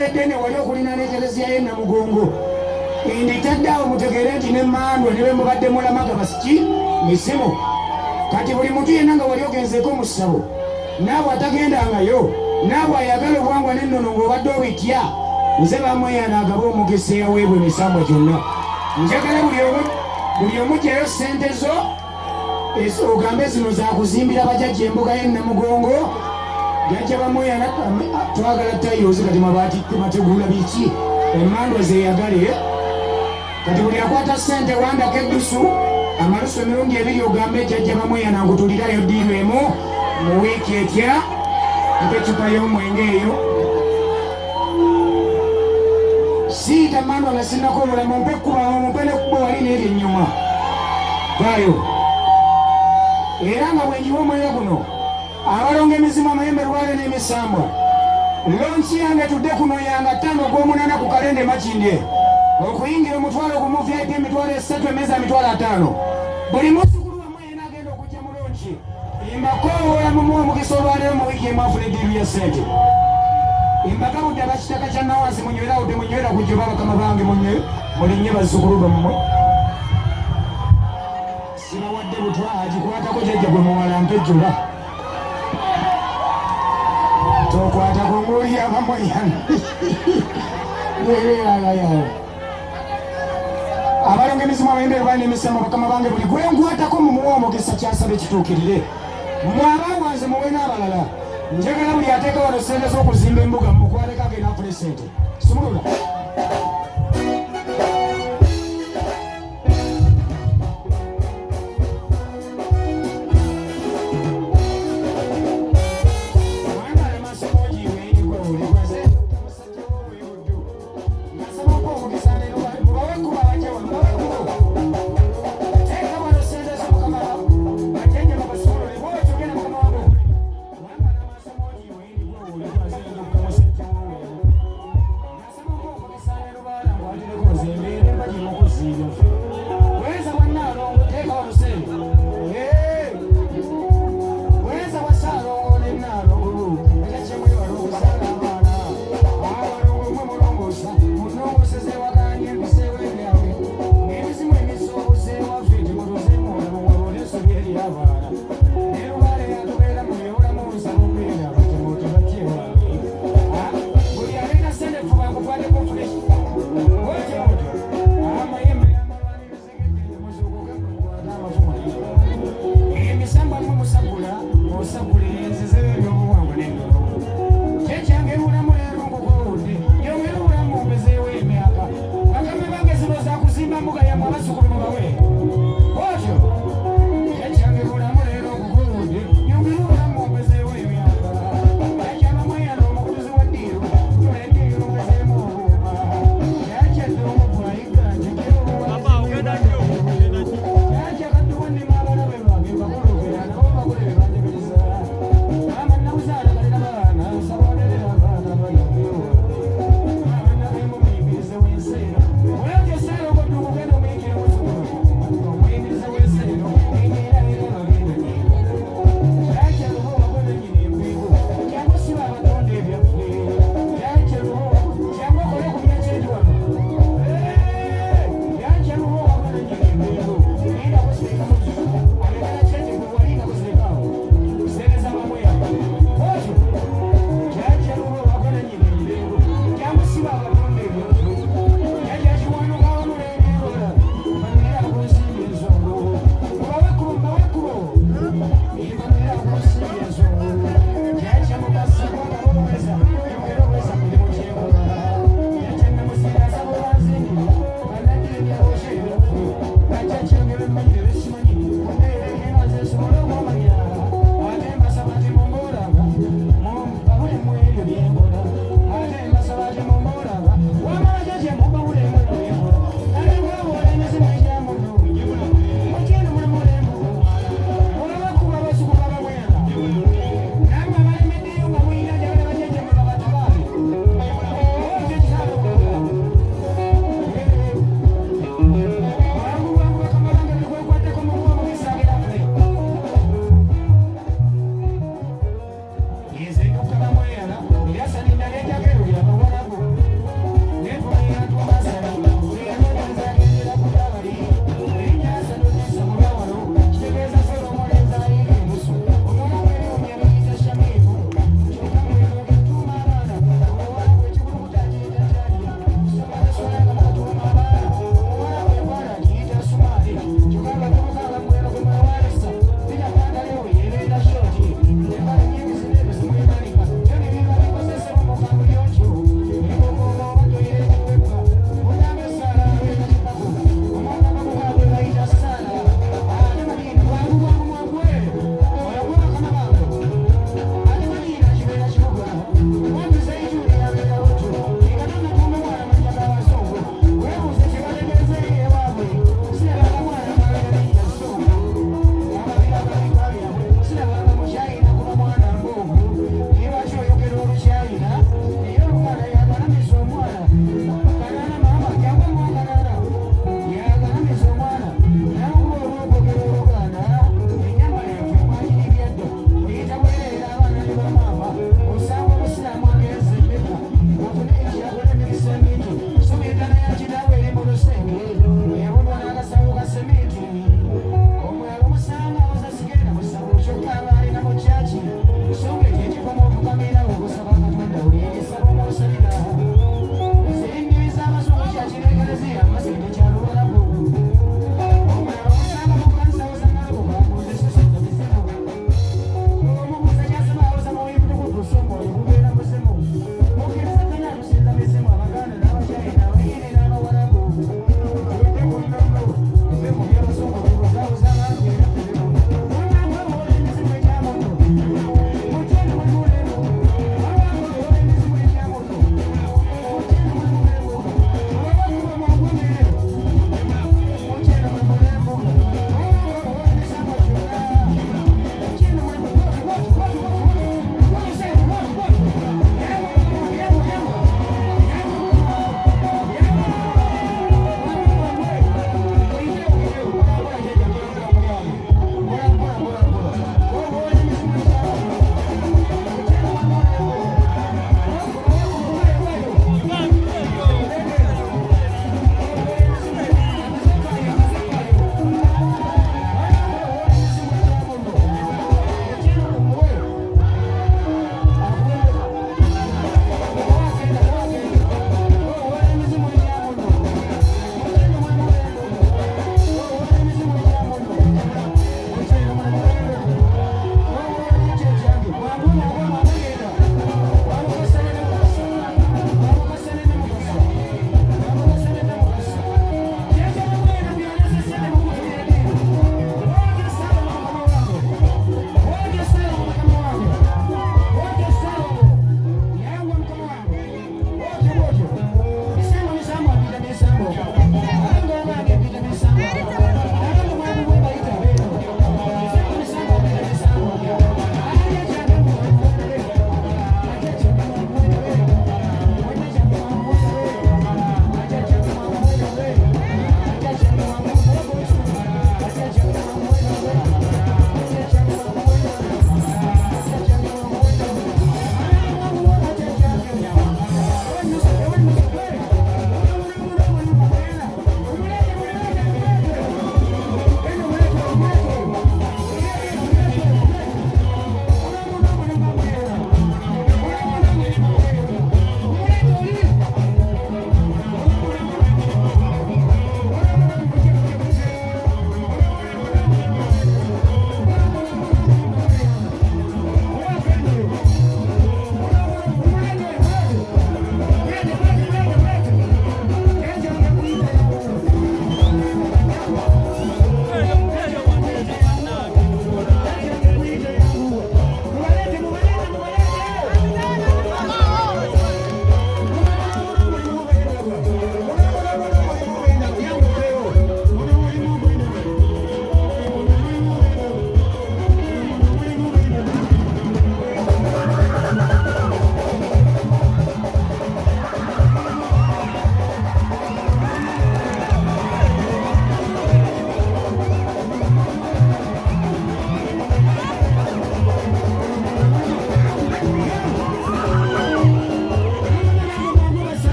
Dene wali okulina n'ekelezia ye Namugongo inditaddawo mutegeere nti ne Mandwa ne be mubadde mulamaga basiki misimu kati buli muntu yenna nga wali ogenzeeko mu ssabo naabwe atagendangayo naabwe ayagala obuwangwa n'ennono ng'obadde obitya nze bamweyana agaba omugisa eyaweebwa emisambwa gyonna njagala buli omu gyeyo ssente zo ogambe zino zakuzimbira bajajja embuga ye Namugongo jajja bamweyana twagala tayozi kati mabaati mategula biki Mandwa zeyagale kati buli akwata ssente wandako eddusu amalusu emirundi ebiri ogambe jajja bamweyana nkutulirayo ddiiru emu mu wiiki etya mpecupa y'omwenge eyo siita Mandwa nga sinako obulamu mpe ekkuba mumpe nekkuba wali n'eri ennyuma bayo era nga bwenjiwa omwenge guno abalonga emizimu amayembe lwale n'emisambwa lonchi yange tudde kuno yanga 5 gw'omunana ku kalende Makindye okuyingira omutwalo gumu VIP emitwalo 3 emeza emitwalo 5 buli muzzukulu wamwe yena agenda okujja mu lonchi imbakoowola mumuwa omukisa olwaleero mu wiiki emu afuna eddiiru ya ssente imbagabudde abakitaka kya Nawansi munywerawo temunywera kujjoba bakama bange mulinnye bazzukulu bammwe sibawadde butwa agikwatako jajja gwe muwala mpejjoba tokwata kunguli abamweyana abalonga emizimu abayembe bali n'emisambo bakama bange buli gwenkwatako mumuwa omukisa kyasabe kituukirire mmwe abawanze muwe n'abalala njagala buli ateeka wano ssente z'okuzimba embuga mukwaleko agenda afune ssente simulula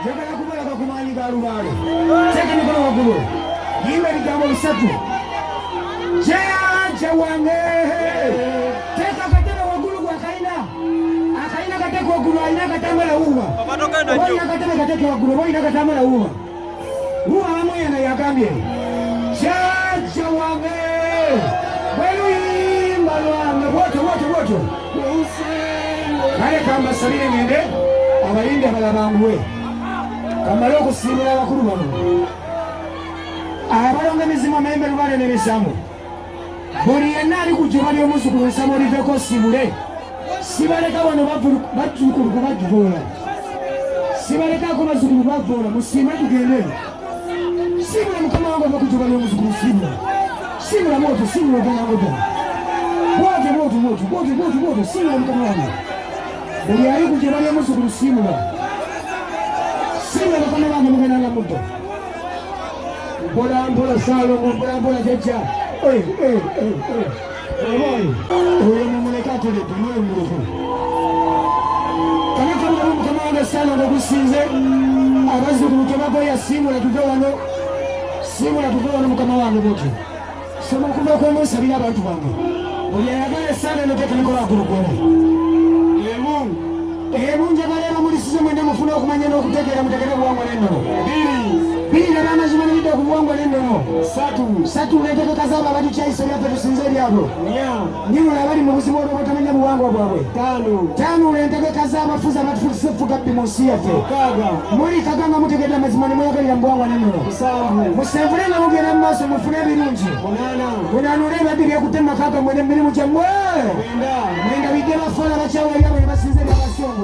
njagala kubalaka ku maanyi ga lubaale. Teeka emikono waggulu. Yimba ebigambo bisatu. Jjajja wange. Teeka akatebe waggulu gwa kalina. Akalina kateeka waggulu alina akatambala wuuma. Oba olina akatebe kateeke waggulu oba olina akatambala wuuma. Wuuma wamu yena yagambye. Jjajja wange. Bweluyimba lwange bwotyo. Kale kambasalire ngende abalindi abalabanguwe. Kamale okusiibula abakulu bano. Abalonga emizimu amayembe lubaale n'ebisamu. Buli yenna ali ku jjuba ly'omuzzukulu nsaba oliveko sibule. Sibaleka wano bajjukulu kubajjuvoola. Sibalekako bazzukulu bavoola musiime tugende. Siibula mukama wange ova ku jjuba ly'omuzzukulu siibula. Siibula bwotyo siibula ogenda ngoddala. Bwotyo siibula mukama wange. Buli ali ku jjuba ly'omuzzukulu siibula. Siibula mukama wange mugenda nga muddo. Mpola Saalongo mpola jjajja. Oyo mumuleka ateledde mwengulufu. Kanakamugamu mukama wange Saalongo gusinze. Abazzukulu tebagoya siibula tuve wano. Siibula tuve wano mukama wange bwotyo. Soma okuva kw'omusabira abantu bange. Buli ayagala essaala eno teeka emikono waggulu gwone. Njagala abamulisize mwenda mufune okumanya n'okutegeera mutegere buwangwa n'ennono. Biri n'abamazima n'ebidde ku buwangwa n'ennono. Satu n'entegeka z'abo abatukyayisa ebyaffe tusinze ebyabo. Nyimula abali mu buzibu olw'obutamanya buwangwa bwabwe. Taano n'entegeka z'abafuzi abatufutise effugabbi mu nsi yaffe. Muli kaga nga mutegedde amazima ne mweyagalira mu buwangwa n'ennono. Musenvule nga mugenda mu maaso mufune ebirungi. Munaanule ebibbi byekutte mu maka gammwe n'emirimu gyammwe. Mwenda bidde bafaala bakyawula ebyabwe ne basinze ebyabasongo.